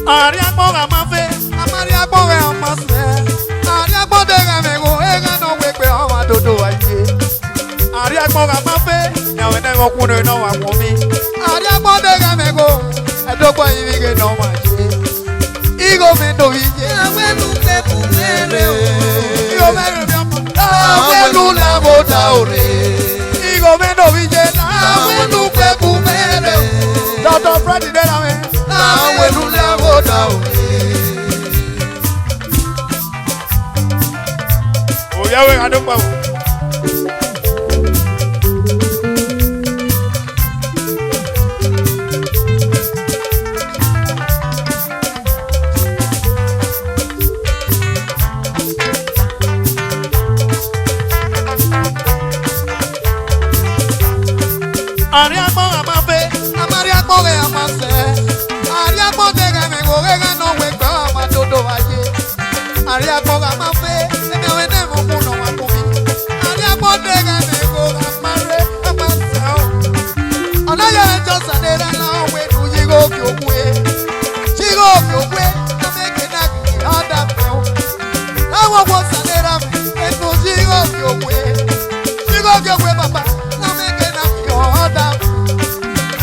Aria boga mafe, amaria boga amase. Aria boga mego, ega no wekwe awa dodo aye. Aria boga mafe, na wena ngokune no wa momi. Aria boga mego, adogwa yige no wa aye. Igo mendo ije, awelu pepu mere o. Igo mere biambo, awelu la boda ore. Igo mendo ije, awelu pepu mere o. Dr. Freddy Delame, awelu la boda ore. Oyawe adogwa o. Aria boga mafe, amaria boga amase. Aria boga mego, ega no wekwe ama dodo aye. Aria boga mafe, eme wene mokuno wakumi. Aria boga mego, amare amase. Anaya enjosa nera na wenu yigo kyokwe. Chigo kyokwe, ameke naki hada feo. Awa wosa nera me, enu chigo kyokwe. Chigo kyokwe papa, ameke naki hada.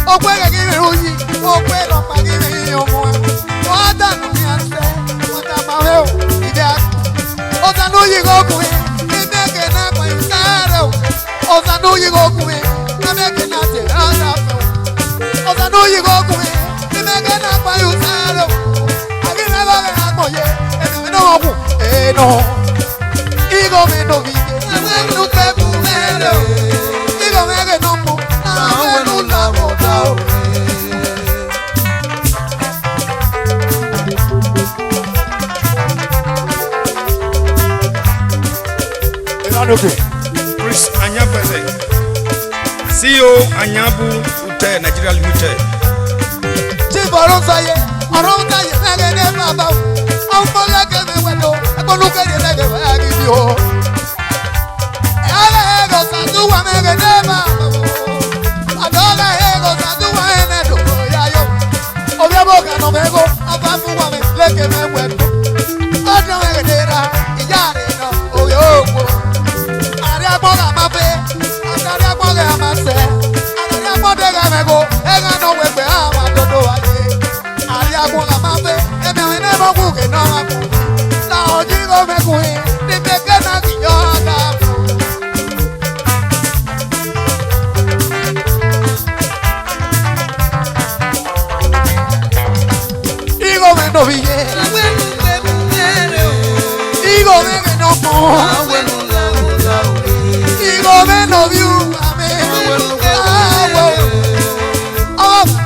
Okwe kagire uyi, okwe lopa gire yomo. Wada numiase, wada maweo, idea. Oza nuyi gokwe, imeke na kwa yusare. Oza nuyi gokwe, ameke na te hada feo. Oza nuyi gokwe, imeke na kwa yusare. Agire goge na koye, enu no waku, no. Igo mendo vige, amenu pepu mendo. Igo mege nombo, amenu la boda ore. Okay. Chris Anyabese, CEO Anyabu Ute Nigeria Limited. Chibaron saye, aron saye, nage ne baba. Ambola ke me wendo, akonu ke ne nage ba gidio. Ala ego sandu wa nage ne baba. Adola ego sandu wa ene do ya yo. Obia boga no mego, abafu wa me leke me wendo. Odo nage ne ra, iyare no, oyo ko. Aria boga mafe, aria boga amase. Aria boga mego, ega no wekwe ama dodo aye. Aria boga mafe, eme wene bogu ke no amu. Na ojigo mekui, ni meke na kiyoga. Igo mendo viye, igo mege no mo. Igo mendo viu ame.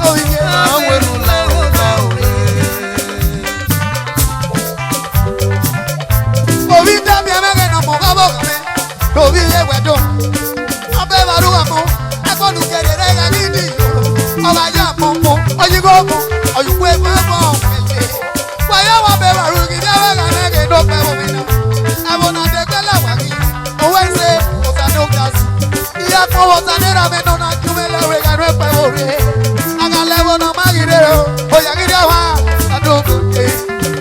Oh yeah. Ovita mi amege no mo gabo me. Dobi ye wedo. Abe baru amo. Akonu kerere ga gidi. Oba ya pompo. Oyigo mo. Oyukwe mamo. Waya wa be baru gidi awe ga nege do pe o mi na. Abona de kala wa gi. Owense osano gas. Iya ko osanera me no na kumele we ga repe ore. Aga levo no magirero. Oya gidiawa. Adogo ke.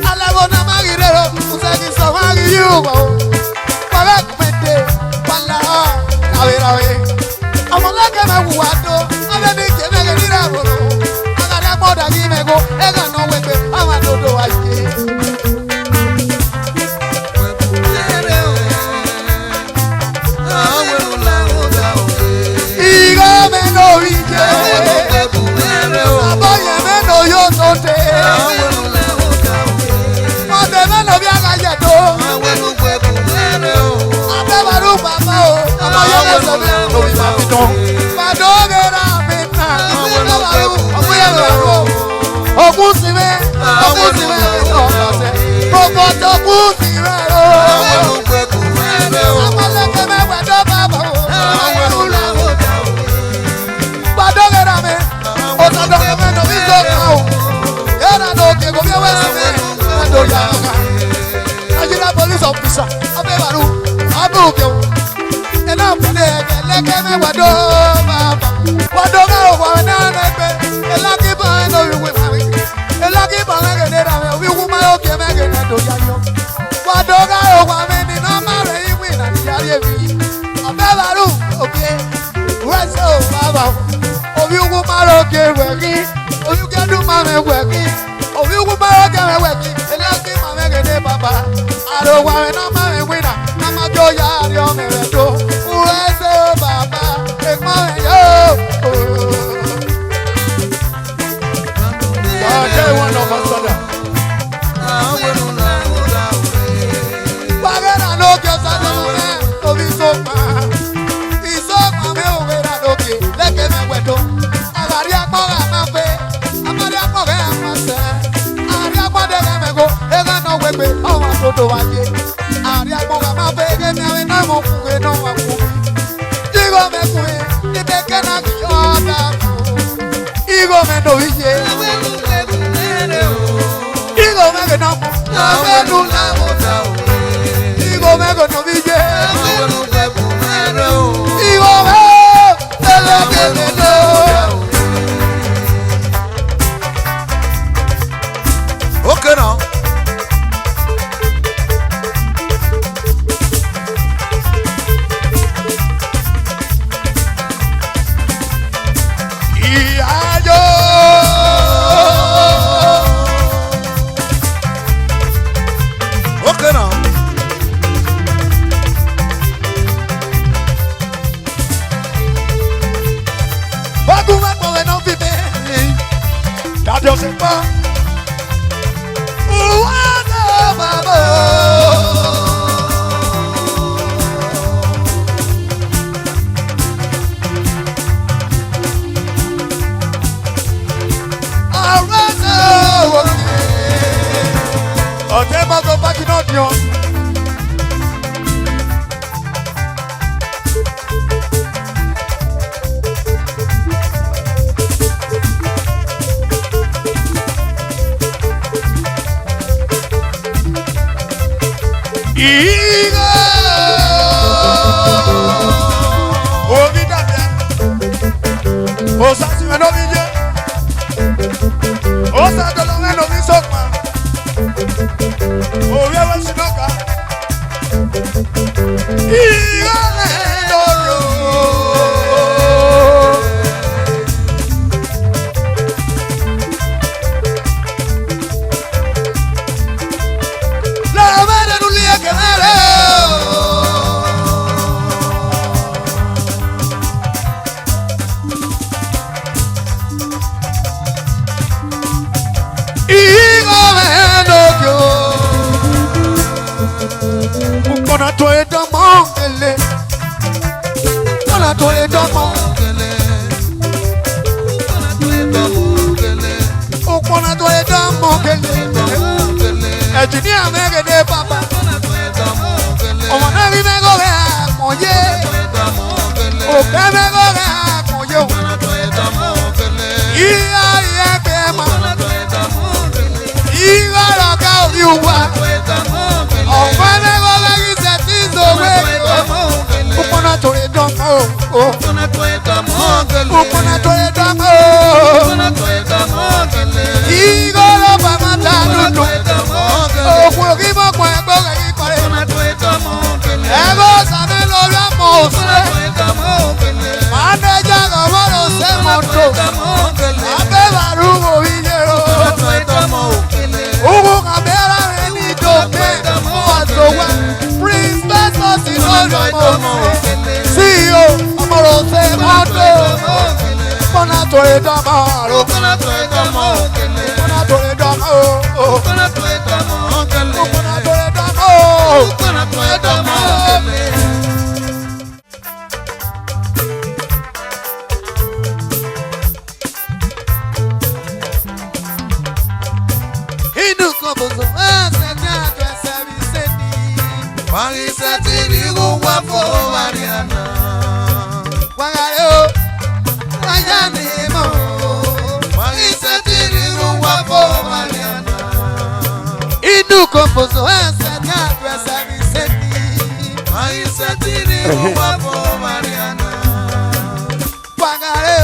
Alevo na magirero. Usagi so magi yugo. Para kumete. Pala. Nawe. Amola ke me wuado. Ave mi ke me gedira boro. Aga da moda gi mego. Ega no wekwe. Ama dodo aye. Nigeria police officer, Abebaru, Abukyo, and I'm going to get me what do, what do I want to be a lucky boy, no, you will have it. A lucky boy, weki. Obi kumara kame weki. Elaki mame gede baba. Aro wame na mame wina. Nama joya ario meredo. Uweze baba. Ekmame yo. God, one of us brother. Bagera no que salome. Obi sopa. Isopa me overa doki. Leke me wedo. Agaria koga mafe. Amaria koga amase. Aria koga me go. Ega no wepe. Awa toto waje. Aria koga mafe. Ege me na mo kuwe no waku. Digo me kuwe. Ibeke na kiyoda. Igo me no ije. Igo me que no. Igo me que no ije. Igo me. Ele que me no. Okay now. Okay now. Baguma kome no vive. Dadyo se pa. Uwana babo. Arana woke. Ote bago baki no dio. Igo Ovida bien Osa si me no vije Osa to lo me no vi sokma Ovia wa shinoka Igo no yo La vera no lia que mere Igo me no yo Ukona to edo mongele Ukona to edo mongele Ukona to edo mongele Engineer megede papa Omo na ri mego re amoye Oke mego re amoye Iya iya bema Iya roka obi uwa Omo mego re ise tizo we Ukona to edomo Ukona to edomo Igo lo bama ta dudu Okwo ki mo kwa egbo re ikore Ego sabe lo ri amose Manager govoro se moto Abe baru mo vijero Ugu kabera re ni doke Wazowa Prince Bezos ino mo CEO Amoro se moto Kona to edamaro Kona to edamo Kona to edamo Inu kobozo asenya to serviceni Wangisati ligu wafo wariana Wangale Wanyane mo Wangisati ligu wafo wariana Inu kobozo asenya to serviceni Wangisati ligu wafo wariana Wangale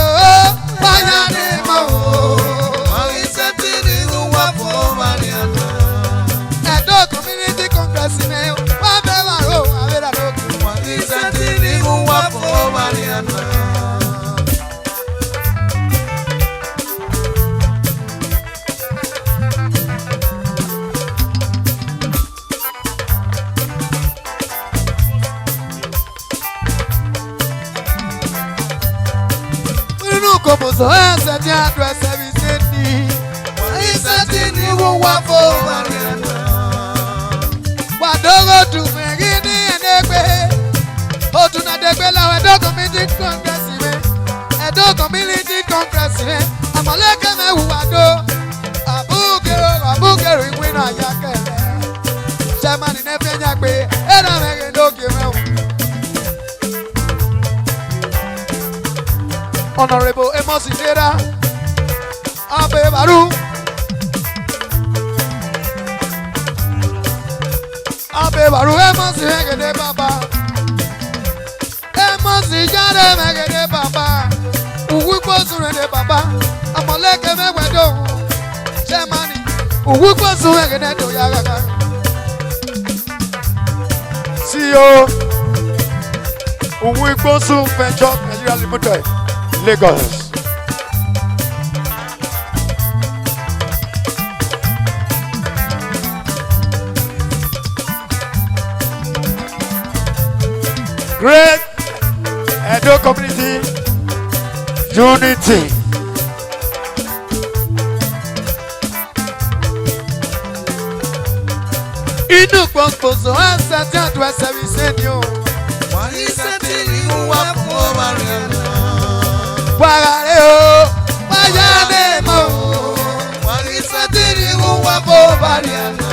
Wanyane mo Wangisati ligu wafo wariana Edo community congress ne wabela ro avera ro Wangisati ligu wafo wariana pozo ese ti address everything. Isatini wo wa fo Mariana. Wadogo tu megini enegbe. Otuna degbe la we do community congress me. Edo community congress me. Amaleke me wado. Abugero wina yakele. Chairman ne fenya gbe. Era mege do ke me. Honorable Amos Idera. Abe Baru. Abe Baru Amos Megede Baba. Amos Ijare Megede Baba. Uwuko Surede Baba. Amoleke Megwedo. Chemani. Uwuko Surede Do Yagaga. CEO. Uwuko Surede Venture Nigeria Limited. Lagos. Great Edo Community Unity. Inu pọ̀npọ̀sọ̀ ẹsẹ̀ tí a dùn ẹsẹ̀ mi ṣe ni o. Wọ́n ní sẹ́tì ní wà fún Mariana. Wàràrẹ́ o, wáyà ní mọ̀ o. Wọ́n ní sẹ́tì ní wà fún Mariana.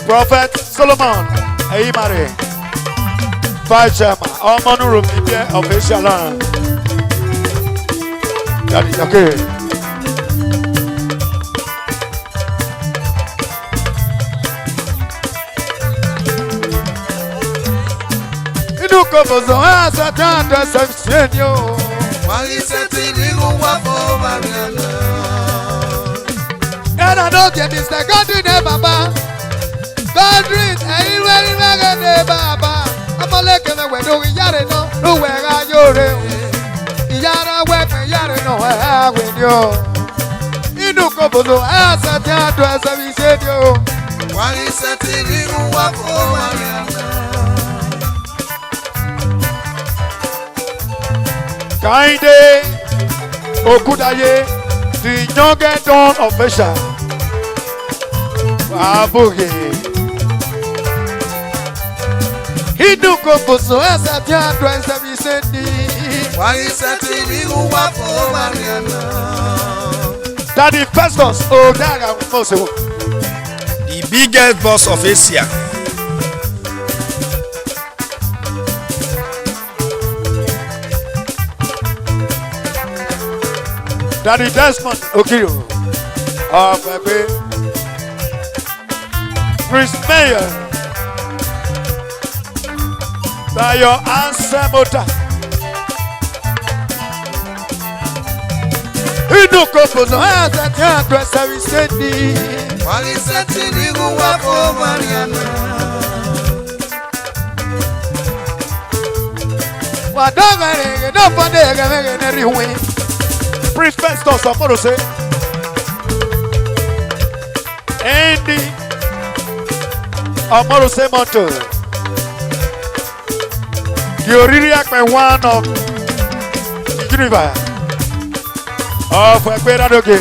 Prophet Solomon Eyimare, Vice Chairman, Omonu Media Official. That is okay. Inu kobozo asa tanda semsenyo. Wali seti nigu wafo Mariana. And I don't get this, the country ne baba. God read, anywhere in Baba. I'm a lake and we do Yarino, nowhere are you. Yara wet, Yara no, I with you. You know, Kobozo, as a teatro, as I said, you. Why is that in you walk over? Kainde Okudaye, the youngest dawn official. Abuge. Inu kobozo esa tiando esa visendi. Why sati ni uwa for Mariana. Daddy Festus Odaga Mose. The biggest boss of Asia. Daddy Desmond Okiro. Oh baby. Chris Mayer. By your answer, Mota. Inu kobozo asa tiando esa visendi. Wali sati ni uwa for Mariana. Wadogare no fandega mege riwe. Priest Festus Amoro say. Andy Amoro say Monto. The Oririak by one of the river of Equeradoge.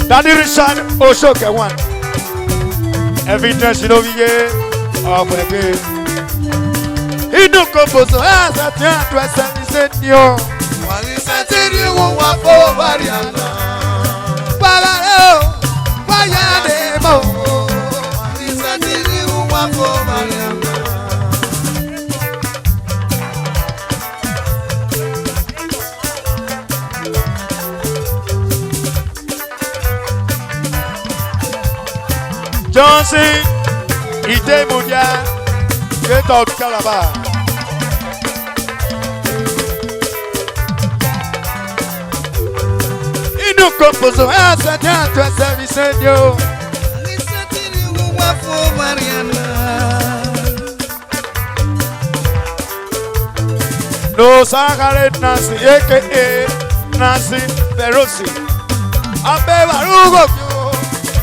Daddy Richard Oshoke one. Evidence in Ovie of Eque. He no composer as a teatro as a senior. What is that you want for Mariana? Parallel, Payademo. Johnson, Ide Mudia, get out Calabar. Inu composer as a teatro service yo. For Mariana. No Sagaret Nasi, aka Nasi Perosi. Abevarugo,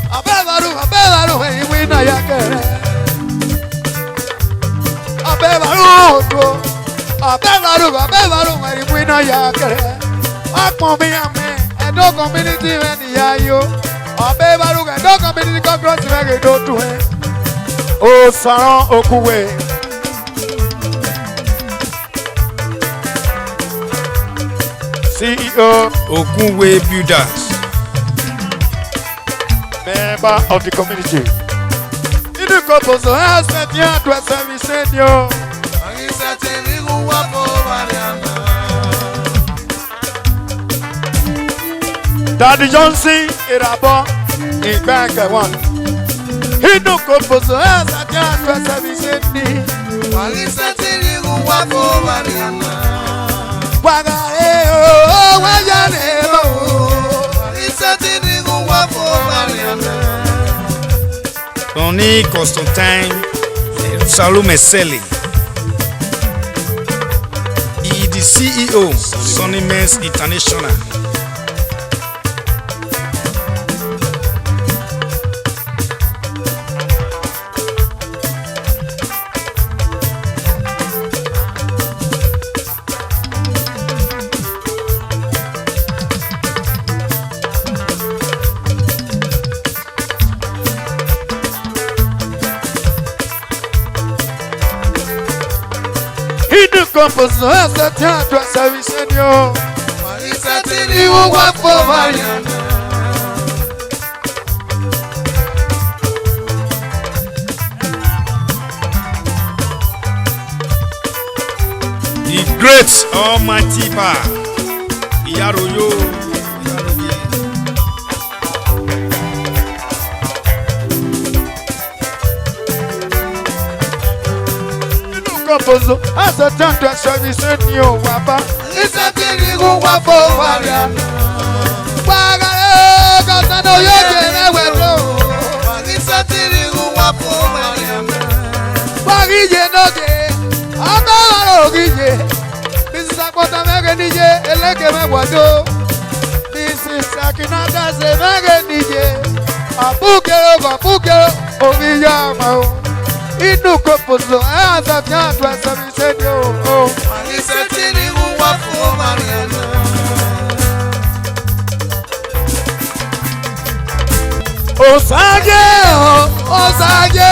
Abevaru, we win a yakere. abe baru mari buina ya kere akpon mi ame edo community me ni ya yo abe baru edo community congress me ke do tu e o saran okuwe CEO Ogunwe Builders, member of the community. Inu koposo has bien to service yo. Daddy Johnson Irabo in bank one. Inu koposo has bien to service ni. Wagare o wajane Tony Constantine Salome Sele, he the CEO of Sunny Men's International. Composo essa teatro essa vicenio Marisa tiri uwa for Mariana The great Almighty Ba Iyaroyo Composo essa teatro essa vicenio wapa Isa tiri uwa for Mariana Wagare katano yojene wedo Marisa tiri uwa for Mariana Wagije noge Akawaro gije This is Akota mege nije eleke megwado This is Akinada se mege nije Apukero ogiya mao Inu kopozo asa fiatu asa misenyo Marisa tiri uwa for Mariana Osage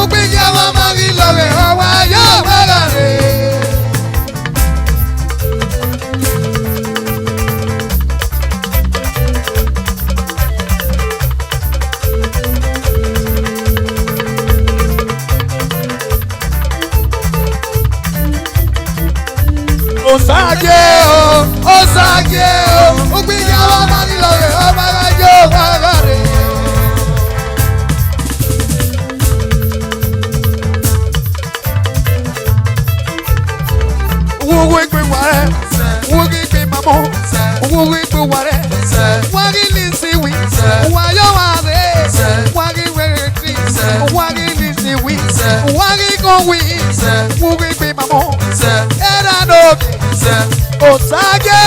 Upija mama gilowe Owa yo magare Osage Upija mama gilowe Owa yo magare Wugwe ware, wugwe mamo, wugwe ware, wagi lisiwi, wayo ware, wagi wereti, wagi lisiwi, wagi gowi, wugwe mamo, era nogi, osage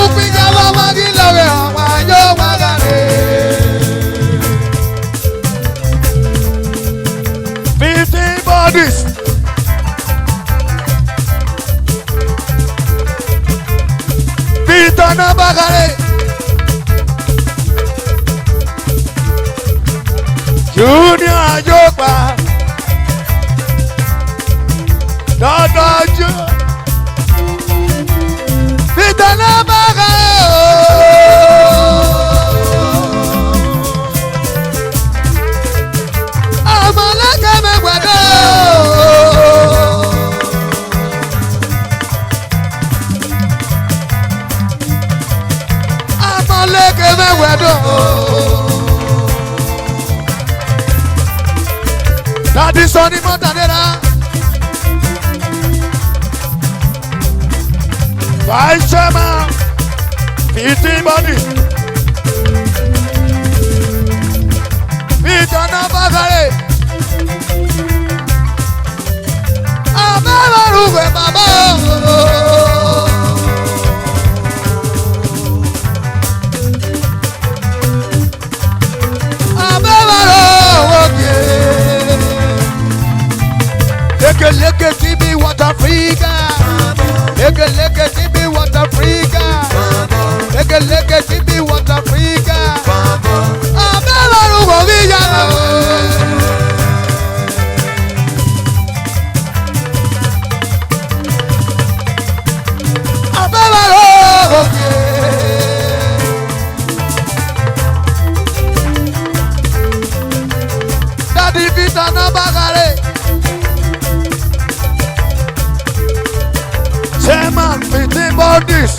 upija wagi loge, wayo wagare. 50 bodies. Pitana bagare. Junior Ajopa. Dodojo. Pitana bagare. Amalaka megwado. Amalaka megwado. Daddy Sonny Montanera. Vice Chairman. 50 bodies. Pitana bagare. Abaruwe baba. Abaruwe. leke give me what Africa. Leke give me what Africa. Leke give me what Africa. Abela rugo villa. Abela rugo Daddy Vita na bagare. Chairman, 15 bodies.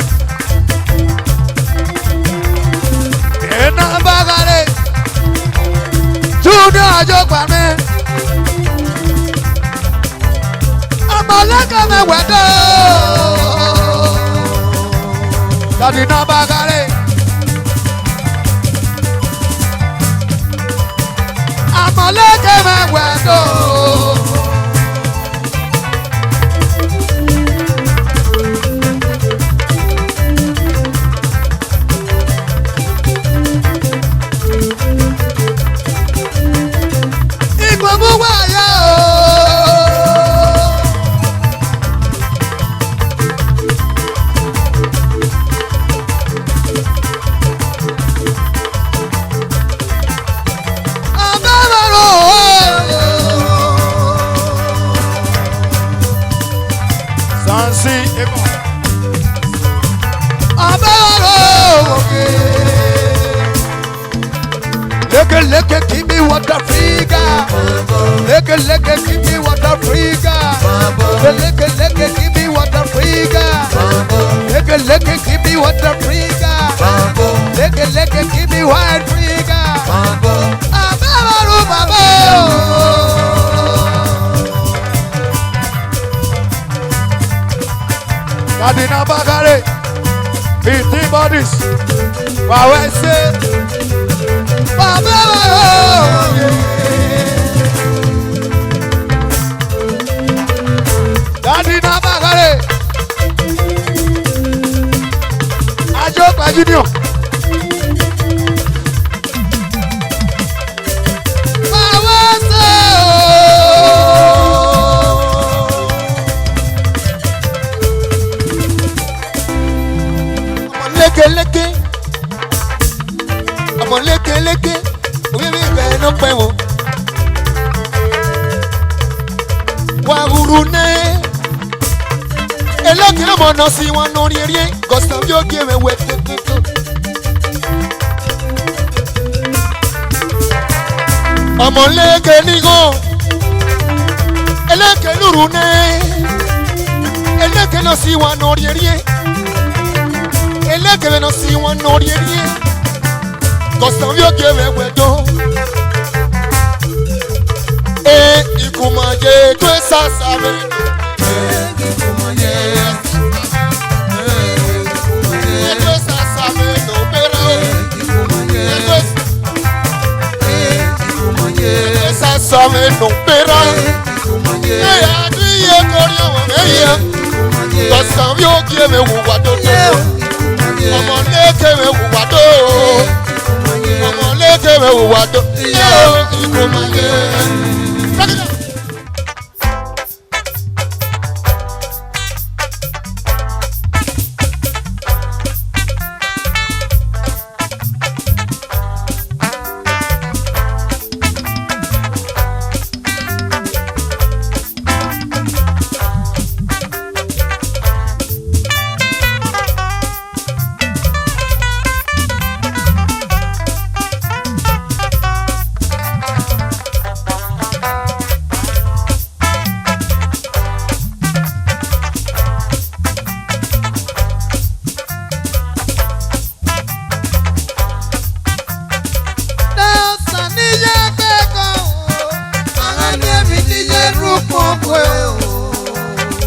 Ena bagare. Junior Ajokwane. Amalaka me wedo. Daddy na bagare. Amalaka me wedo. Leke give me what Africa. Leke give me what Africa. Leke give me what Africa. Leke give me what Africa. Leke give me what Africa. Ababaru babo. Kadina bagare. 15 bodies. Wawe say. Daddy na bagare. Ajopa Junior. Leke. Amo leke. Oye mi be no pewo. Wagurune. Eleke no mono si wan no rie. Custom yo give me wet. Amo leke nigo. Eleke lurune. Eleke no si wan no rie. Eleke no si wan no rie. Custom yo give me wet. Ikumaye tu esa sabe. Ikumaye tu esa sabe no pero. Ikumaye esa sabe no pero. Ella diye korio meya. Custom yo give me wado. Omo leke me wado. Omo leke me wado. Ikumaye.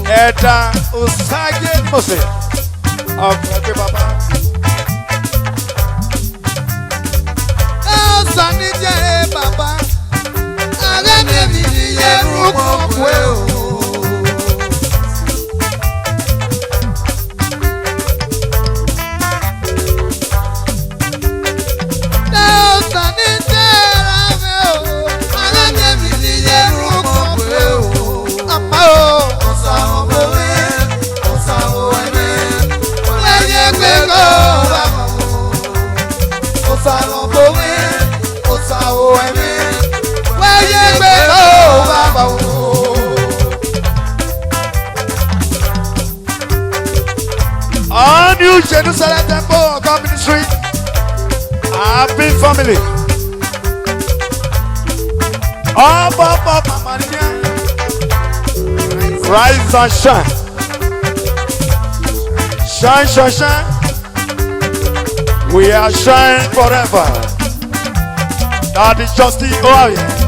Eta usage mose afake baba sani je baba aga me bi ye ruko kwe o sani je rame o aga me bi ye ruko kwe o ama o Jerusalem Temple of God Ministry. Happy family. Up, Mama Nia. Rise and shine. Shine, shine, shine. We are shine forever. That is just the oil.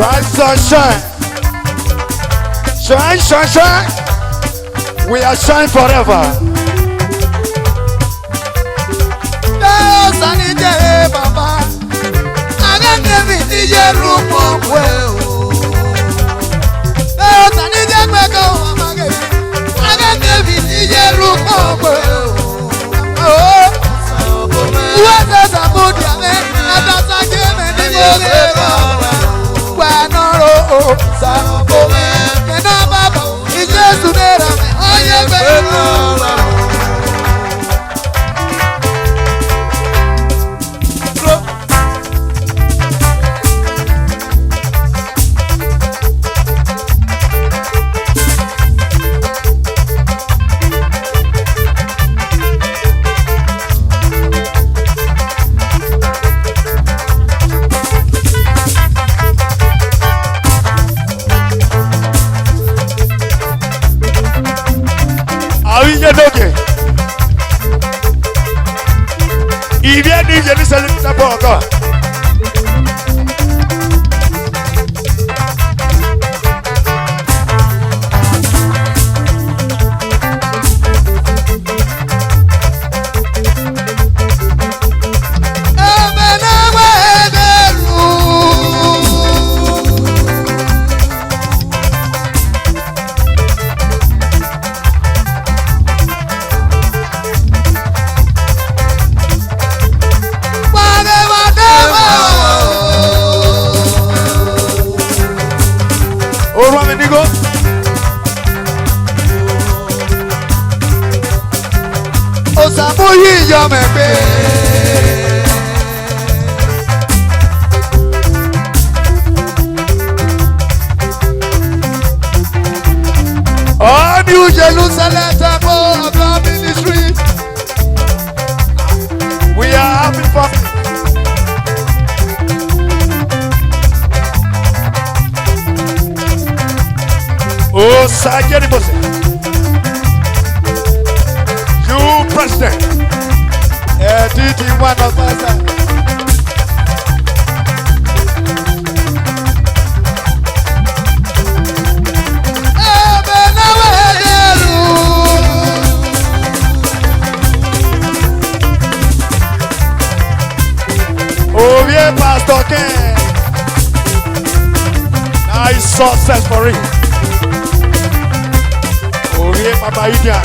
Rise and shine. Shine, shine, shine. We are shine forever. Il vient de Jérusalem d'abord encore. New Jerusalem Temple of God Ministry. Oh, Sajeri Mose. You president. Didi one of us. Oh, yeah, Pastor Ken. Nice success for it. Oh, yeah, Papa Idia.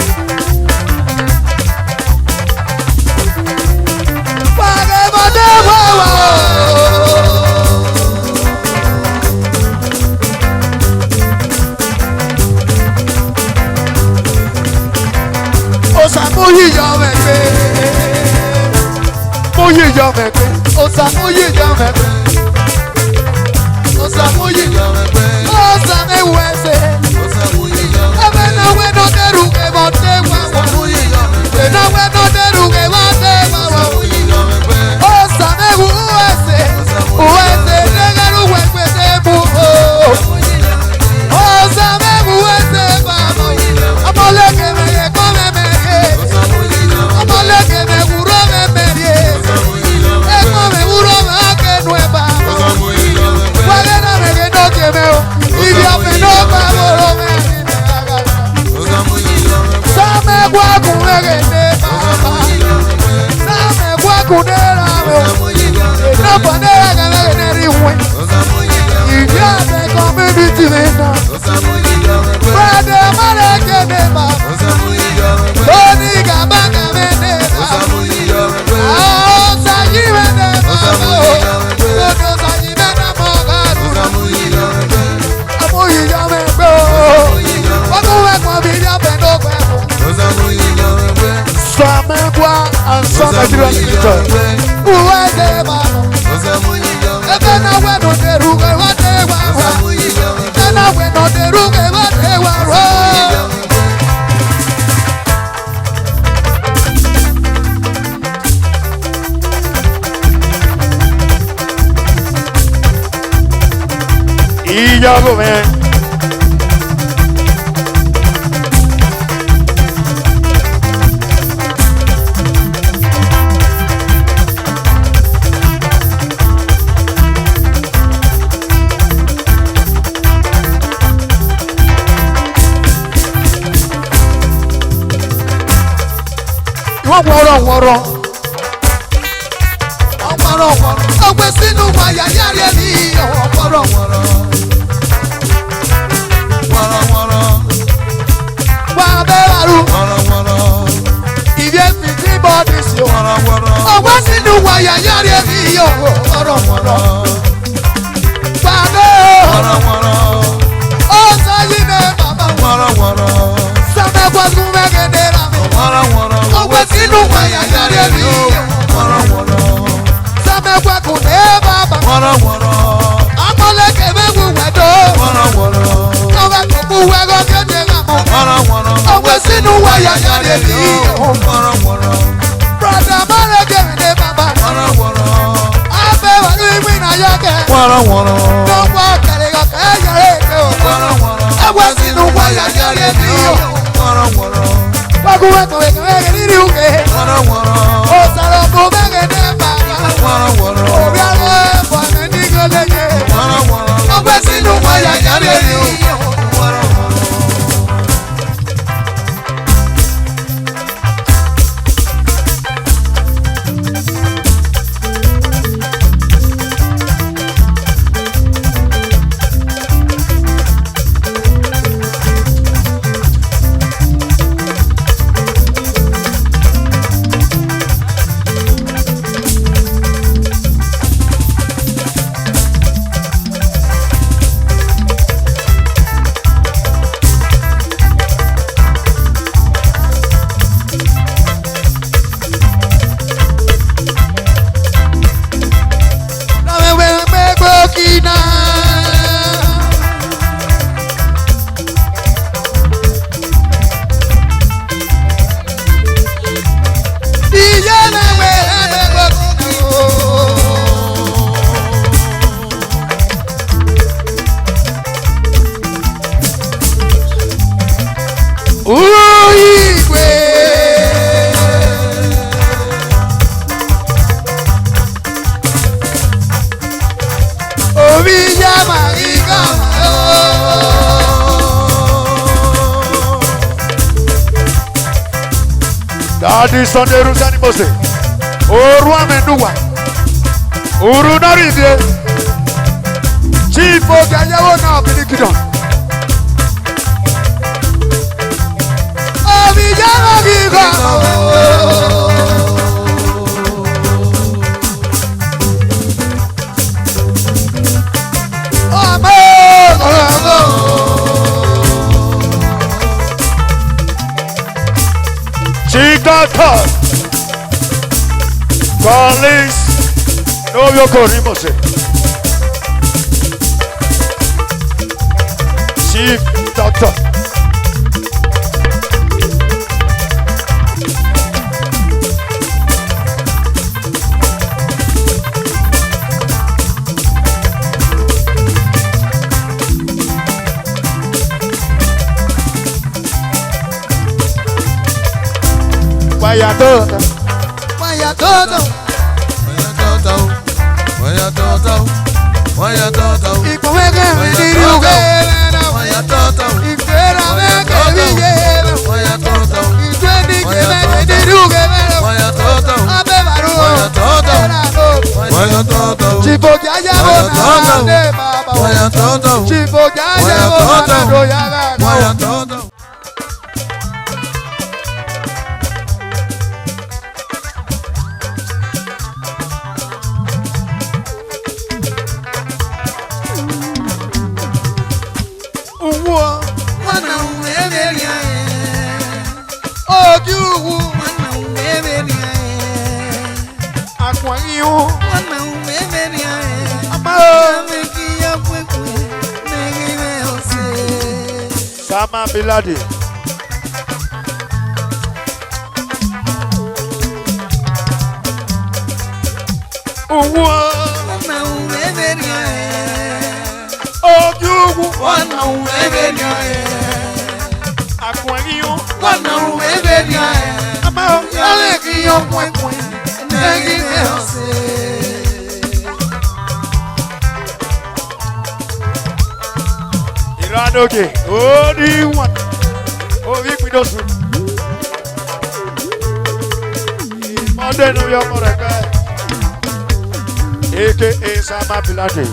Osamuyi yọ mẹgbẹ, muyi yọ mẹgbẹ, osamuyi yọ mẹgbẹ, osamuyi yọ mẹgbẹ, osamewu ẹsẹ, ebe na we no deru ebe ọtẹ wawa, na we no deru ebe ọtẹ wawa, osamewu ẹsẹ, ẹsẹ degeru wẹgbẹ debu o, osamewu ẹsẹ baba, ọmọlẹkẹ mẹyẹ kọ mẹmẹ. Iyago, man. Wọ́rọ̀ ọgbẹ́ sínú wáyà yára ní wọ́rọ̀ wà bẹ́ẹ̀ rú ìdí èsì tí bọ́ọ̀dì sí ọgbẹ́ sínú wáyà yára ní wọ́rọ̀ wà bẹ́ẹ̀ ó sọ yí ní bàbá sọ́mẹ́gbọ́ tún mẹ́gẹ́dẹ́ rà mí ọgbẹ́ sínú wáyà yára ní sọ́mẹ́gbọ́ kò ní bàbá amọ̀lẹ́kẹ̀ mẹ́wù wẹ̀dọ́ ọgbẹ́ kò kú wẹ́gọ́ kéde rà mọ́ ọgbẹ́ sínú wáyà yára ní brọ̀dà mọ́lẹ́kẹ̀ mi ní bàbá abẹ́ wà ní ìwé ìnáyàkẹ́ lọ́wọ́ kẹrẹ ọ̀kẹ́ yẹrẹ èké o ọgbẹ́ sínú wáyà yára ní wọ́n kú wẹ́kọ̀ wẹ́kọ̀ wẹ́kẹ̀ nínú ìwé ó sọ̀rọ̀ kó mẹ́kẹ̀ ní bàbá òbí àwọn ẹ̀fọ́ ní gọ́lẹ́yẹ ọgbẹ́ sínú wáyà yára ní. Igwe. Ovijama igama. Daddy Sunday Rusani Mose. Orwa Menduwa. Urunaride. Chief Ogayawo na Bilikidon. Ovijama igama. Chigata. Police. No Yoko Mose. Chief Doctor. Vaya todo, vaya todo, Vaya toto, vaya toto, y como es que me digo que vaya toto, y fuera me que villera, vaya toto, y tú ni que me digo que me vaya toto, a bebaru, vaya toto, vaya toto, chipo que haya bonado de baba, vaya toto, chipo que haya bonado ya vaya toto. Sama Biladi. Okay, only one. Oh, we don't see. Monday, no, you're more like that. AKA Sama Biladi.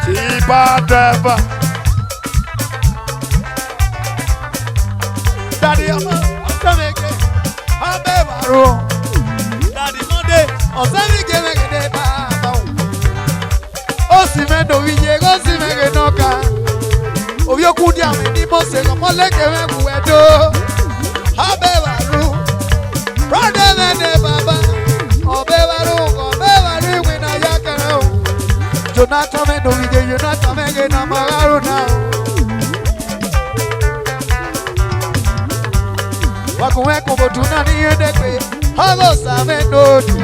Tiba driver. Daddy, I'm coming again. I'm never. Ọ̀sẹ́ni gẹ́gẹ́ bàbá o. Ó sì mẹ́nu iye ó sì mẹ́gẹ́ náà ká. Òbí okú di àmì ní Mọ́sẹ̀ ọmọlẹ́kẹ̀ mẹ́kù ẹ̀dọ́. Ọbẹ̀ wàrú. Rọ́dẹ̀ mẹ́dẹ̀ bàbá. Ọbẹ̀ wàrú ìwé náà yá kẹrẹ o. Jonathan mẹ́nu iye Jonathan mẹ́gẹ́ náà máa rárú náà o. Wàkùnrin ẹ̀kọ́ bòtú náà ní ẹ̀ẹ́dẹ́gbẹ̀. Ọgọ́ sàmẹ́ lòdù.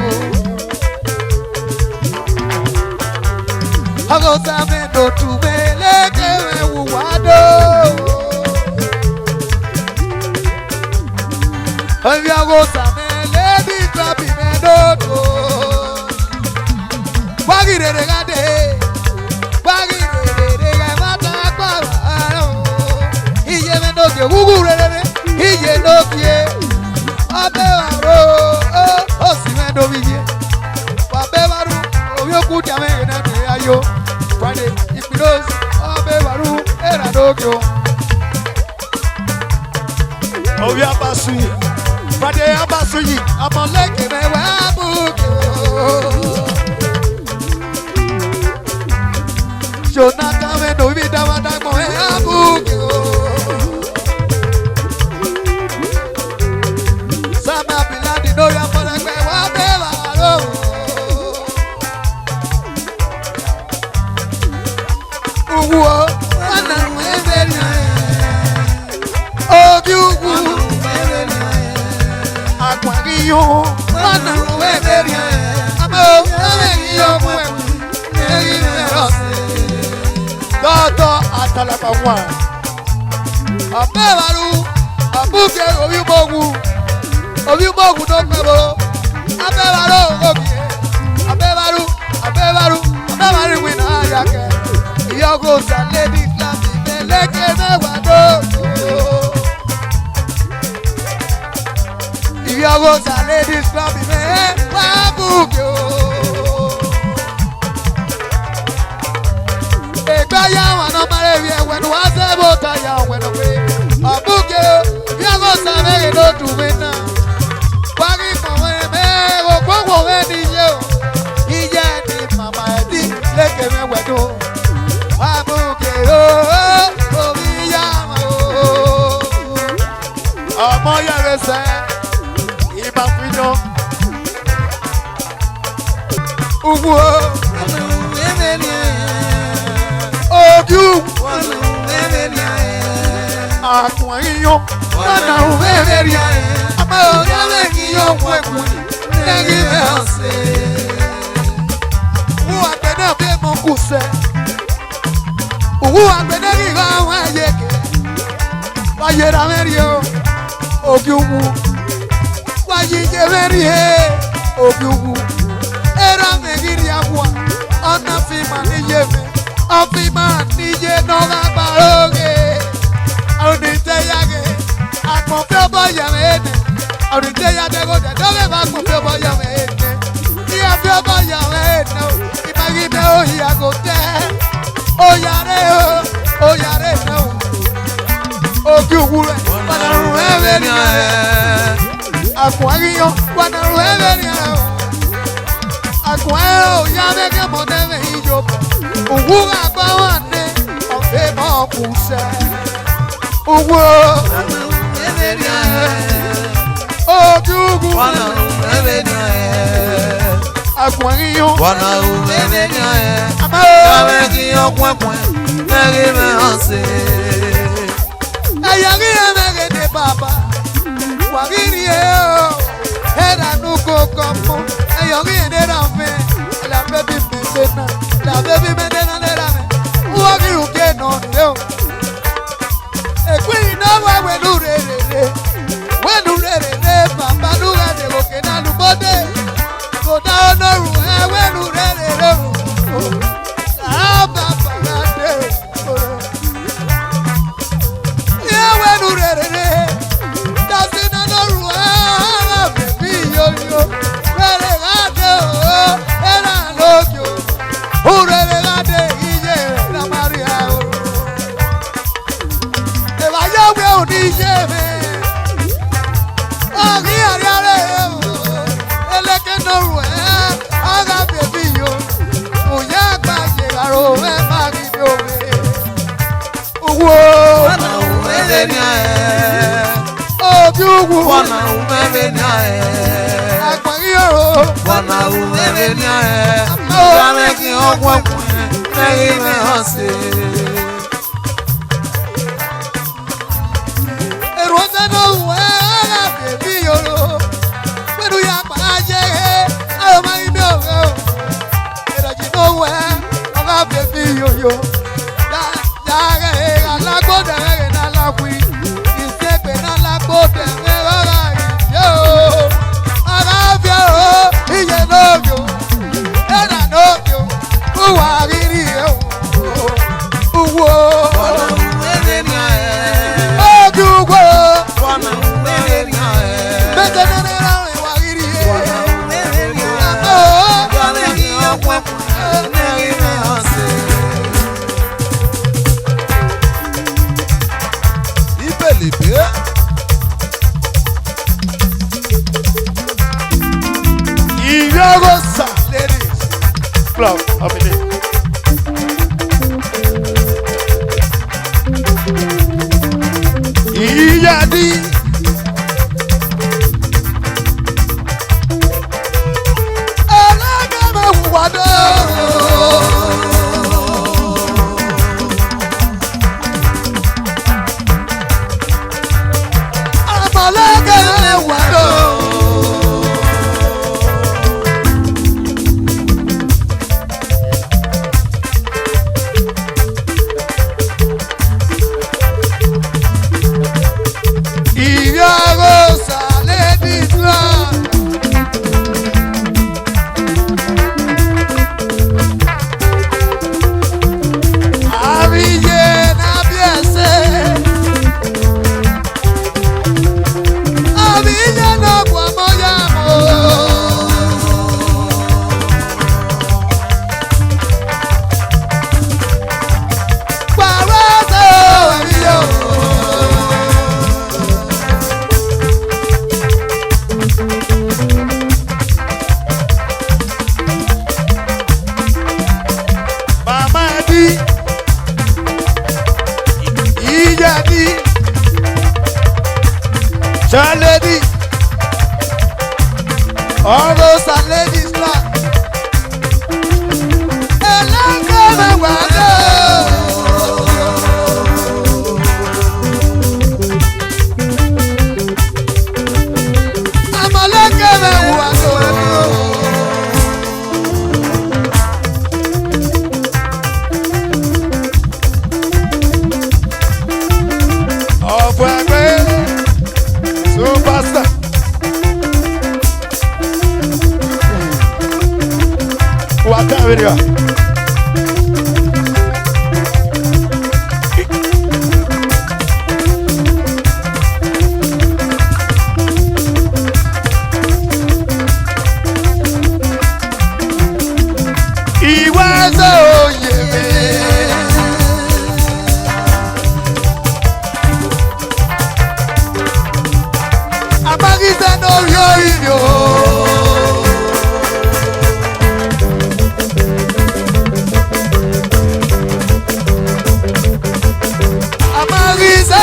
Ọgọ́ sàmẹ́ lòdù mẹ́lẹ́kẹ̀rẹ̀ wùwádó. Ọbí ọgọ́ sàmẹ́ lẹ́bí tọ́bí mẹ́lòdù. Gbágìrèrè gádé. Gbágìrèrè gẹ́ mọ́tà pàrọ̀. Iye mẹ́lòdù wúwú rere. Iye lókè. Ọbẹ̀ wàró. Ó sì mẹ́lòdù yẹ. Ọbẹ̀ wàró. Òbí òkú jàmẹ́ ìrìnàjò ayọ̀. Friday, if we don't, Abe Baru, era dogyo. Oh, yeah, Basui. Friday, Abasui, I'm on lake, me wabuko. Jonathan, me no vida, what I'm going to abuko. Sama Biladi, no, you're for the way, Abe Baru. Uwo, wana weberia. Obiugu, Aquario, wana weberia. Amo, weberia. ọ̀wà. Ọ̀pẹ́ ìbàdú, ọ̀púkẹ́ òbímọ̀gùn tó pẹ̀lú. Ọ̀pẹ́ ìbàdú òkè, ọ̀pẹ́ ìbàdú ìwé náà yàkẹ́. Ìyọ́gò sàlẹ̀ ní kíláàsì lẹ́lẹ́kẹ́ mẹ́wàá dòdò. Ìyọ́gò sàlẹ̀ ní kíláàsì mẹ́wàá bùkẹ́ o. Ìgbáyà wọn náà máa rẹ̀ rí ẹ̀wẹ̀ ní wọ́n sẹ́ bó tayà ọ̀wẹ̀ lọ pé. Ọ̀bùkẹ́ ìyọ́gò sàlẹ̀ ló dùn mí náà. Wárí kọ̀wé mẹ́rin ògbóngbò mẹ́ ní iye o. Iye ni màmá ẹ̀ dín lẹ́kẹ̀ẹ́ mẹ́wàá dùn. Ọ̀bùkẹ́ omi yá wọn o. Ọmọ yẹrẹ sẹ́ ìbá fi yan. Ugwu o. Ojú. Àkùn yíyan. Lọ́nà òwe rí ẹ̀. Àmọ́ òwe lẹ́yìn yóò wọ ẹ̀kún lẹ́yìn ẹ̀ ọ̀sẹ̀. Owó àgbẹ̀ náà bí mo kù sẹ́. Owó àgbẹ̀ náà rí ìhà àwọn ẹ̀yẹ kẹ̀. Wáyé ra mẹ́rin o. Òkè òwú. Wáyé jẹ mẹ́rin ẹ̀. Òkè òwú. Ẹ̀rọ mẹ́rin àbúrò. Ọ̀nà fi mà níyé mi. Ọ̀fi mà níyé náà bá lóge. Àwọn ìtẹ̀yà gẹ̀. Àpọ̀fẹ́ bọ̀ yàrá ẹ̀nẹ̀. Àwọn ìtẹ̀yà dẹ́gọ̀ dẹ̀ dọ́gẹ̀ bá àpọ̀fẹ́ bọ̀ yàrá ẹ̀nẹ̀. Ní àfẹ́ bọ̀ yàrá ẹ̀nẹ̀ o. Ìbágídẹ́ o ìyàgò tẹ́. Ó yàrá o. Ó yàrá ẹ̀nẹ̀ o. Òkè òwú rẹ̀. Wàdàrún ẹ̀rẹ̀ ni ẹ̀. Àkùn àríyàn. Wàdàrún ẹ̀rẹ̀ ni ẹ̀ o. Àkùn ẹ̀rẹ̀ o. Yá mẹ́kẹ́ mọ́ tẹ́lẹ̀ ìjọba. Òwú àgbà wà ní ọ̀fẹ́ mọ́ kù sẹ́. Owó. Ojú ogun. Àkùn àríyàn. Ẹ̀yà rí ẹ̀mẹ́rẹ̀ ní bàbá. Wàrírí ẹ̀ o. Ẹ̀dà nù kókó mú. Ẹ̀yọ̀ rí ẹ̀dẹ̀ náà fẹ́. Ẹ̀làfẹ́ bí mẹ́tẹ́ náà. Ẹ̀làfẹ́ bí mẹ́tẹ́ náà lẹ́dà mẹ́. Wọ́n rí òkè náà lé o. Èkú iná wà wẹ̀lú rèrèrè. Wẹ̀lú rèrèrè. Bàbá ló rẹ̀ dè òkè náà lù bọ́dé. Kò dá ọ̀nà rù ẹ̀ wẹ̀lú rèrèrè o. Àbá bàrà dé o. Yẹ wẹ̀lú rèrèrè. Dàsí náà lọ́rù ẹ̀ ara bèbí yóyó. Rèrè rádé o. Ẹ̀rà lókè o. Òrèrè rádé iye rẹ̀ lámàrí àrò. Ìwáyéwé ò ní yé mi. Ọ̀rí àríyáré o. Eléke lọ́rù ẹ̀ ara bèbí yó. Òye àgbà yèrò ẹ̀ máa rí mi òwe. Owó. Ojú wù. Àgbọ̀nrí yòrò. Èrò sẹ́nu òwú ẹ̀ ara bèbí yòrò. Pẹ̀lú yàgbà ajẹ́ ẹ̀ ayọ̀ máa ń bí òwe o. Ìrọ̀jì ló wù ẹ̀ ọ̀gá bèbí yòyò. Yàrá ẹ̀ alágbódà ẹ̀ náà láwùí. Ìṣègbè náà lágbódà ẹ̀ rárá ìjẹ́ o. Arábíà o, iye lóògì o. Ẹ̀rà lóògì o. Wúwà rírí ẹ̀ o. Wúwo. Ojú wo. Mẹ́tẹ̀ nínú ìràwọ̀ ìwà rírí ẹ̀. Àmọ́ Ìyọ́gọ́sà ladies club of the day. Ìyáàdí. Ẹlẹ́gẹ̀mẹ̀ wùwádọ́. Àmọ̀lẹ́gẹ̀mẹ̀ wùwádọ́. ladies club. Ẹlẹ́kẹ̀ mẹ́wàá dé. Àmọ̀lẹ́kẹ̀ mẹ́wàá dé. Ọ̀pọ̀ ẹgbẹ́ superstar. Wà á tẹ̀wé ni wa. Ìwà ẹsẹ̀ òye mi. Amagisa no yori yo. Amagisa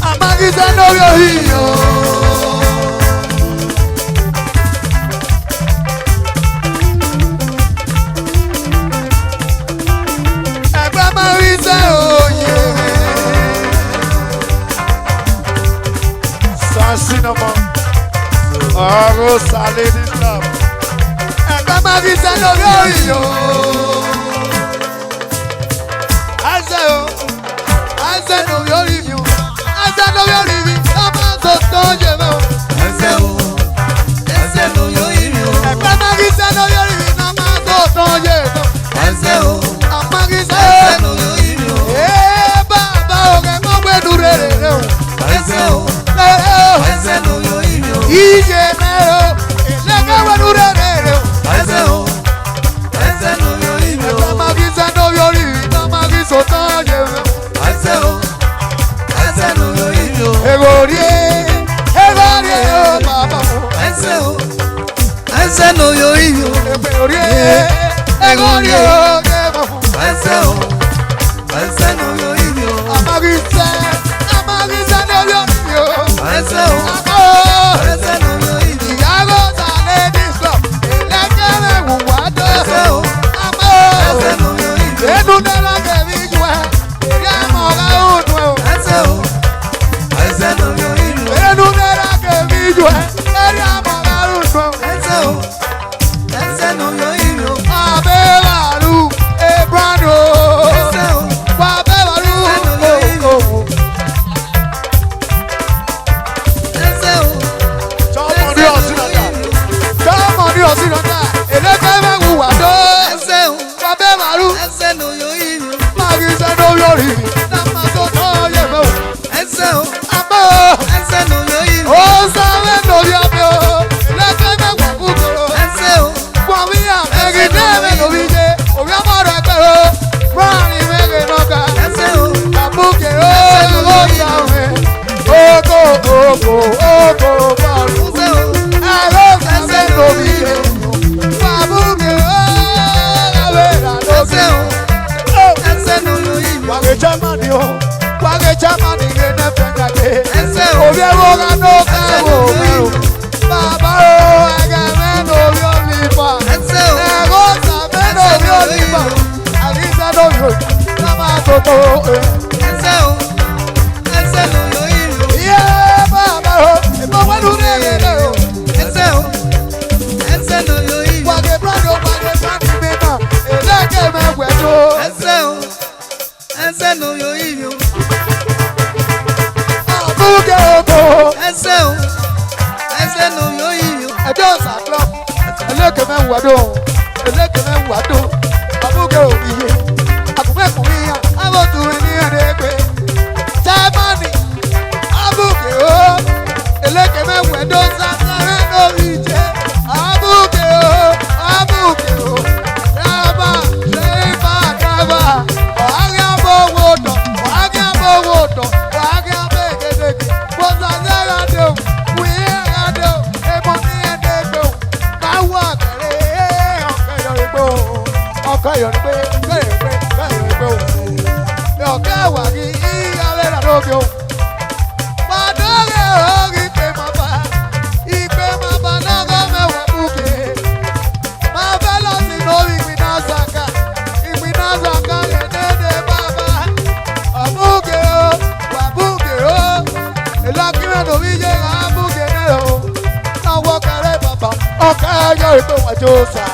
Amagisa no yori yo. Cinnamon, Rosa Ladies Club. Ẹgbẹ́ máa fi sẹ́ lórí òyìnbó. Àṣẹ o, àṣẹ lórí orí mi o, àṣẹ lórí orí mi, ọmọ tó tó yẹ mọ́. Ẹsẹ̀ o, ẹsẹ̀ ló yọ ìrìn o. Ẹgbẹ́ máa fi sẹ́ lórí orí mi, ọmọ tó tó yẹ mọ́. Ẹsẹ̀ o, Ọmọ fi sẹ́ ẹsẹ̀ ló yọ ìrìn o. Ee bàbá òkè mọ́ gbẹ́dú rere rẹ o. Ẹsẹ̀ o, Rere o. ẹsẹ̀ ló yọ ìrìn o. Iye mẹ́rọ, ìlẹ́kẹ̀ wẹ́dú rere rẹ o. Ẹsẹ̀ o, ẹsẹ̀ ló yọ ìrìn o. Ẹgbẹ́ máa fi sẹ́ lórí orí mi, ọmọ fi sọ tó yẹ mọ́. Ẹsẹ̀ o, ẹsẹ̀ ló yọ ìrìn o. Egorie o bàbá o. Ẹsẹ̀ o, ẹsẹ̀ ló yọ ìrìn o. Egorie o bàbá o. Ẹsẹ̀ o, ẹsẹ̀ ló yọ ìrìn o. Amagisa lórí orí mi o. Ẹsẹ̀ o, Àmọ́ ẹsẹ̀ ló yọ ìrìn o. ìyàwó ta ladies club, ìlẹ́kẹ̀ mẹ́wù wá dé. Ẹsẹ̀ o, Àmọ́ ẹsẹ̀ ló yọ ìrìn o. inú dára kẹ̀mí ju ẹ, ìyá mọ̀ ká ònú ẹ o. Ẹsẹ̀ o, ẹsẹ̀ ló yọ ìrìn o. Inú dára kẹ̀mí ju ẹ, ìyá mọ̀ ká ònú ẹ o. Ẹsẹ̀ o, ẹsẹ̀ ló yọ ìrìn o. Abẹ́wàlú Ebrano. Ẹsẹ̀ o, Wà abẹ́wàlú òkòkò. ẹsẹ̀ o, Tọ́mọ ní ọ̀sìn ọ̀gá. Tọ́mọ ní ọ̀sìn lọ́jà, èlékè mẹ́wù wà dó. ẹsẹ̀ o, Wà abẹ́wàlú ẹsẹ̀ ló yọ ìrìn o. mági sẹ́nu lórí. Nàmà tó tọ́ yẹ mẹ́ o. Ẹsẹ̀ o, Àmọ́ ẹsẹ̀ ló yọ ìrìn ó o. sáré lórí ọbẹ̀ o. Èlékè mẹ́wù kúkúrò. Ẹsẹ̀ o, Wọ́n wí àmẹ́gì dẹ́rẹ́ lórí ṣe. Òbí ọmọ rẹ̀ pẹ̀ o. Bọ́ọ̀lì mẹ́gì nọ́ka. ẹsẹ̀ o, Àbúkẹ́ ó sàwẹ̀. Oko bọ́ọ̀lù. ẹsẹ̀ o, Ẹ̀rọ sẹ́sẹ̀ lórí rẹ̀. Àbúkẹ́ ó rẹ̀ rà lókè. ẹsẹ̀ o, ẹsẹ̀ ló yọ ìrìn o. Wàgé Germany o. Wàgé Germany yẹn ní fẹ́ngàdé. Ẹsẹ̀ o, Òbí ẹ̀wọ̀ ká ló kẹ́wò mi o. Bàbá o ẹ̀gẹ̀ mẹ́nu orí olùfà. ẹsẹ̀ o, Ẹ̀rọ sàmẹ́nu orí olùfà. Àríṣẹ́ lórí o. Sábà tótó o. ẹsẹ̀ o, ẹsẹ̀ ló yọ ìrìn o. Iye bàbá o. Ìmọ̀ wẹ́nu rẹ̀ rẹ̀ o. Ẹsẹ̀ o, ẹsẹ̀ ló yọ ìrìn o. Wàgé Brando wàgé Brando mímọ̀. Èlékè mẹ́wẹ̀ tó. Ẹsẹ̀ o, ẹsẹ̀ ló yọ ìrìn o. Àbúkẹ́ òkò. Ẹsẹ̀ o, ẹsẹ̀ ló yọ ìrìn o. Ẹjọ́ sàklọ́. Èlékè mẹ́wẹ̀ tó. Èlékè mẹ́wẹ̀ tó. Àbúkẹ́ òbíye. Àkùnfẹ́kùnrin yàn. Àbọ̀tùnrin ní ẹ̀rẹ́gbẹ́. Germany. Àbúkẹ́ o. Èlékè mẹ́wẹ̀ tó sàkárẹ́ lórí jẹ́. Àbúkẹ́ o. Àbúkẹ́ o. Rábà ṣe é bá dábà. Ọ̀hárí àbọ̀wò tọ̀. Ọ̀hárí àbọ̀wò tọ̀. Ọ̀hárí àbẹ̀gẹ̀dẹ̀gẹ̀. Bọ́sà sẹ́yà dé o. Wíyé ẹ̀yà dé o. Èmọ̀ ní ẹ̀dẹ́gbẹ̀ o. Káwọ́ àkàrẹ́ ọ̀kẹ́ yọrí pé o. Ọkọ̀ yọrí pé kẹ́yẹ̀ pé kẹ́yẹ̀ yo. Padore ori pe maba. Ipe maba na go me wa buke. Ma velo si no igbina zaka. Igbina zaka le dede baba. Abuke o, wa buke o. Elakire do vi je ga buke ne o. Na wo kare baba. Oka yo ipe wa josa.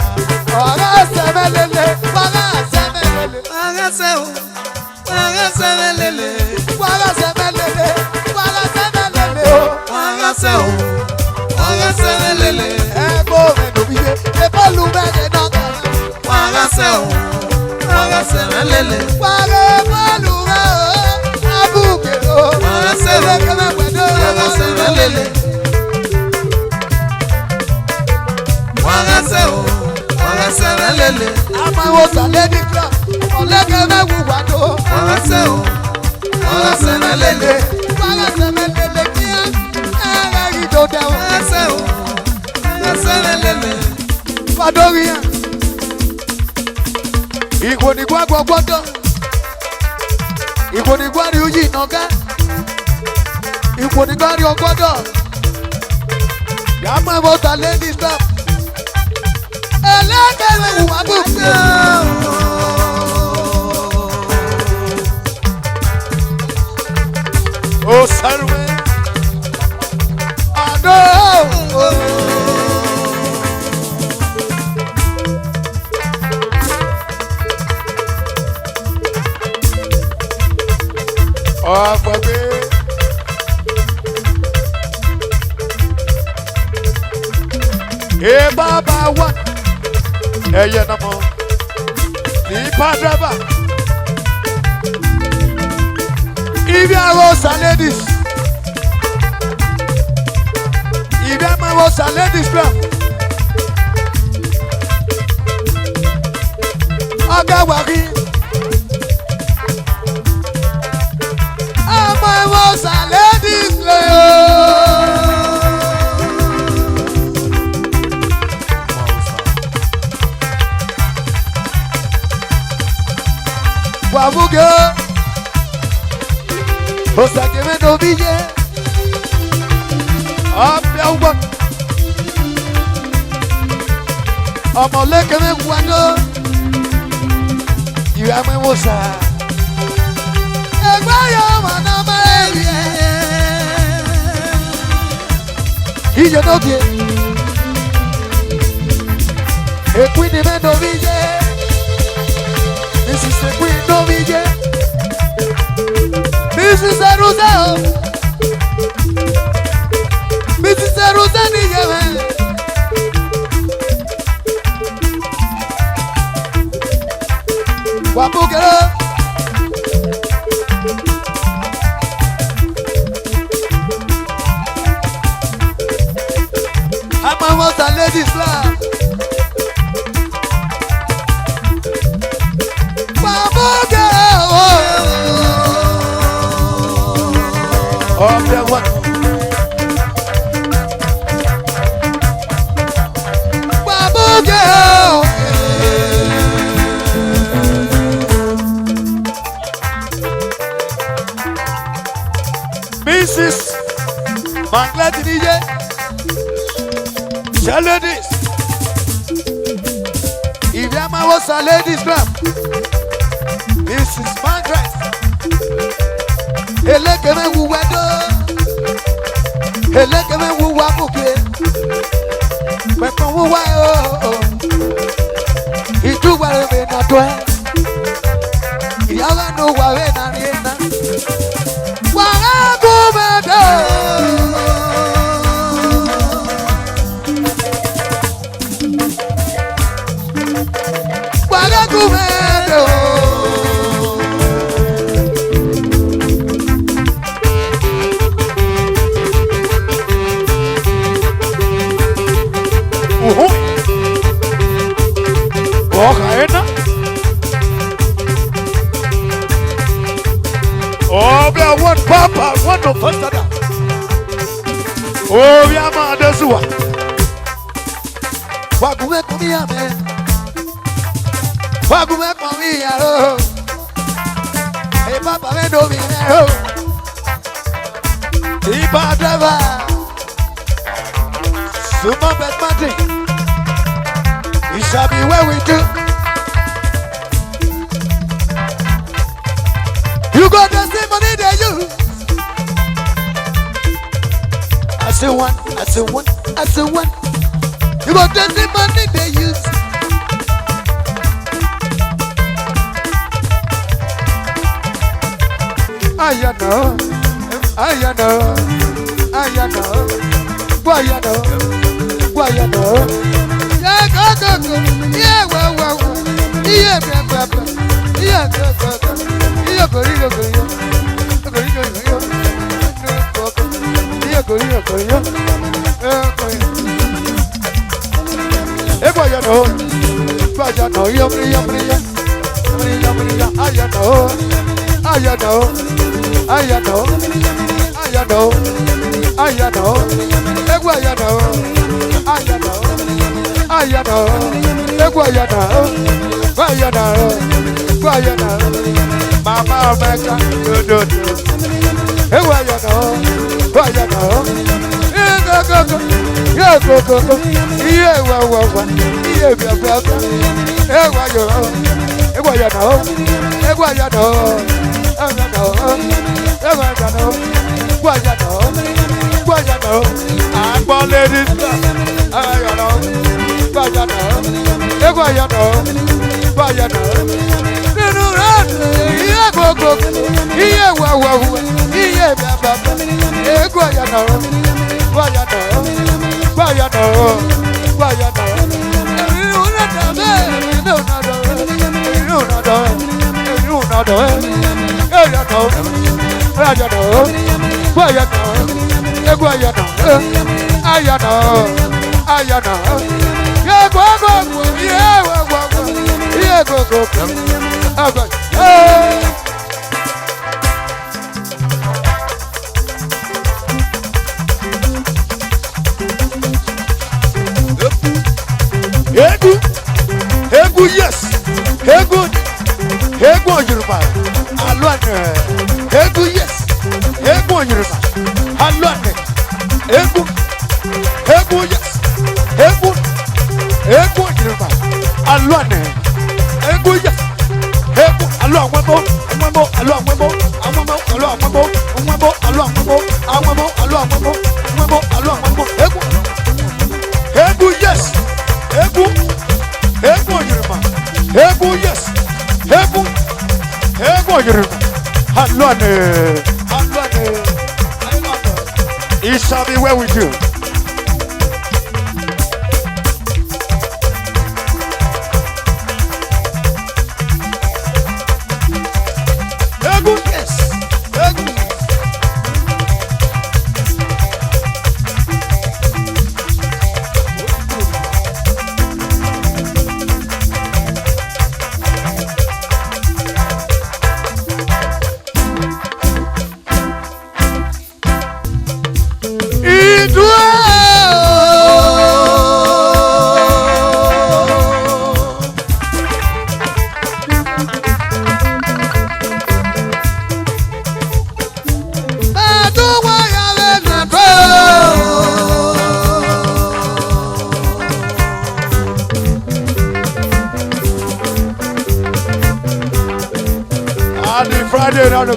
Oga semelele, oga semelele. Waga seu, waga semelele. Waga semelele, waga semelele o. Waga seu, waga semelele. Ego me no vive, e polu me de no cara. Waga seu, waga semelele. Waga polu me o, abuke o. Waga seu, que me puedo waga semelele. Waga seu, waga semelele. Ama wo sale di club, oleke me wuwa do. Waga seu, waga semelele. Waga semelele kia, ere gido de o. Waga seu, waga semelele. Fadoria. Iko ni gwa gwa gwodo. Iko ni gwa ri uyi noga. Iko ni gwa ri ogwodo. Ya ma wo ta lady stop. Eleke me wuwa bu. O sarwe. Ado. Ọ̀pọ̀gbé. Bàbá wa ẹyẹ nàmọ ní pàdébà. Ibi àwọn ladies. Ibi àwọn ladies club. Ọ̀gá wàrí. Was a lady's Wabuga Osa que me no ville Apiawa Amole que me guano Y ya me wosa Egbayo manama Y yo no quiero El queen me no ville This is the queen no ville This is the Rosao This is the Rosani Wapukero Amamos a ladies club. Vamos girl. Oh, yeah, what? Vamos girl. Mrs. Manglet DJ. Ladies, if Yama was a ladies club, this is my dress. Elekeme wuwado, elekeme wuwabuke, mekon wuwa oh. Ituwa rebe na twe, iyaga no wawe na riena, waga kumedo. Oh, we are one papa, one of us. Oh, we are mother's one. Wagume kumia me, wagume kumia oh. Hey papa me do me oh. Badava. Suma Betmati. It shall be where we do. You got the same money that you. I say one, I say one, I say one. You got the same money they use. I know, I know, I know. Why you know? Why you know? Yeah, go. Yeah, well. Yeah, go. Yeah, go. Yeah, go. Mama Becca, do. Hey, why you know? Why you know? Yeah, go. Yeah, go. Yeah, well. Yeah, go. Hey, why you know? Hey, why you know? Hey, why you know? I know. Hey, why you know? Why you know? Why you know? I'm born ladies. I know. Why you know? Hey, why you know? Why you know? Yeah, go. Yeah, well. Yeah, baba. Yeah, go. You know. Why you know? Why you know? Why you know? You Egu yes, Egu Yoruba, Alwane. Egu yes, Egu Yoruba, Alwane. Egu yes, Egu Yoruba, Alwane. Egu yes, Egu Alwambo, Egu yes, Egu Yoruba, Egu yes, Egu Yoruba, Alwane. It shall be well with you. Egu yes, Egu. Friday, no, no.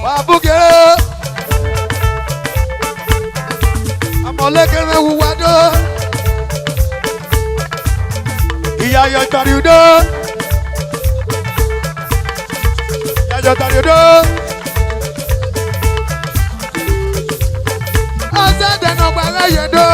Wabuga, I'm a lekker me wado. Iya yo tariudo. Ya yo tariudo. Asa no para yendo.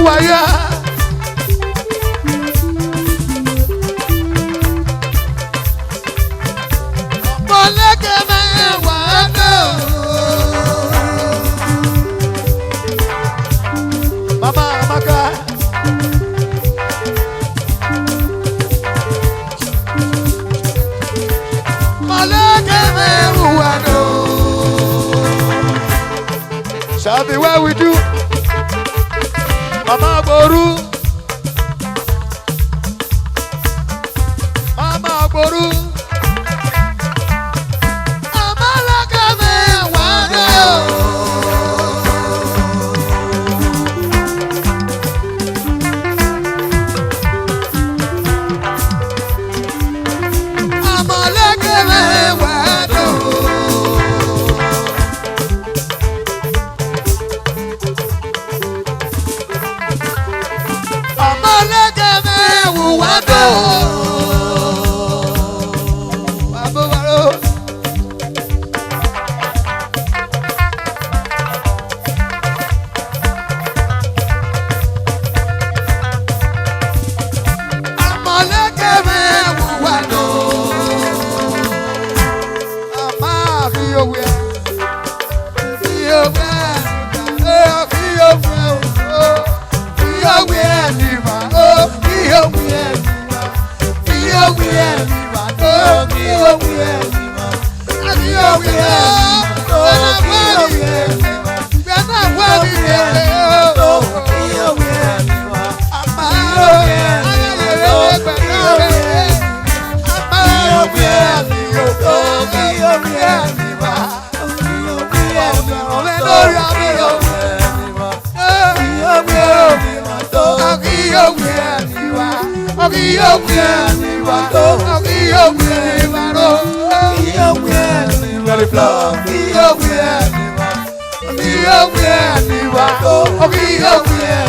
wáyà. Mọ̀lẹ́kẹ̀ mẹ́wàá náà. Mama Amaka. Mọ̀lẹ́kẹ̀ mẹ́wàá náà. Shall be well with you. Mama Boru. Mama Boru. Amalaka mẹ́wàá náà. Amalaka mẹ́wàá náà. Amalaka mẹ́wàá náà. Babo baro. Amalaka mẹ́wàá náà. Ama fi owe. Fi owe. Fi owe. Fi owe ni ma. Fi owe ni ma. Fi owe ni ma. Fi owe ni ma. Fi owe ni Very